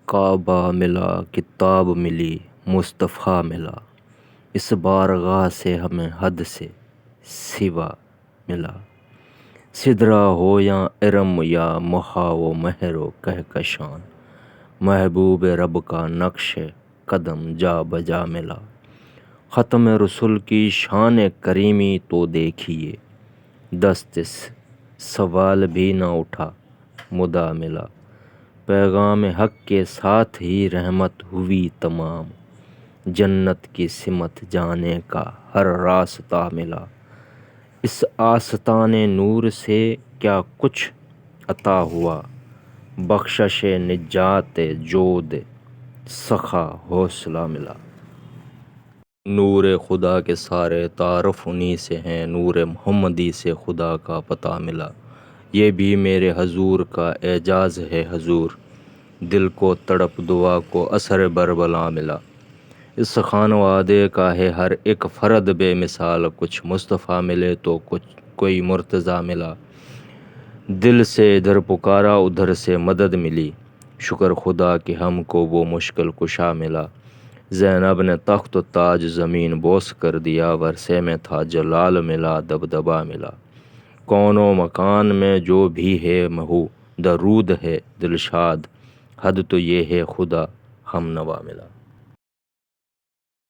کعبہ ملا، کتاب ملی، مصطفیٰ ملا، اس بارگاہ سے ہمیں حد سے سوا ملا۔ سدرہ ہو یا ارم یا محا و مہر و کہکشان، محبوب رب کا نقش قدم جا بجا ملا۔ ختم رسل کی شان کریمی تو دیکھیے، دست سوال بھی نہ اٹھا مدا ملا۔ پیغام حق کے ساتھ ہی رحمت ہوئی تمام، جنت کی سمت جانے کا ہر راستہ ملا۔ اس آستان نور سے کیا کچھ عطا ہوا، بخشش نجات جود سخا حوصلہ ملا۔ نور خدا کے سارے تعارف انہی سے ہیں، نور محمدی سے خدا کا پتہ ملا۔ یہ بھی میرے حضور کا اعجاز ہے حضور، دل کو تڑپ دعا کو اثر بربلا ملا۔ اس خانوادے کا ہے ہر ایک فرد بے مثال، کچھ مصطفیٰ ملے تو کوئی مرتضیٰ ملا۔ دل سے ادھر پکارا ادھر سے مدد ملی، شکر خدا کہ ہم کو وہ مشکل کشا ملا۔ زینب نے تخت و تاج زمین بوس کر دیا، ورثے میں تھا جلال ملا، دبدبا ملا۔ کون و مکان میں جو بھی ہے محو درود ہے دلشاد، حد تو یہ ہے خدا ہم نوا ملا۔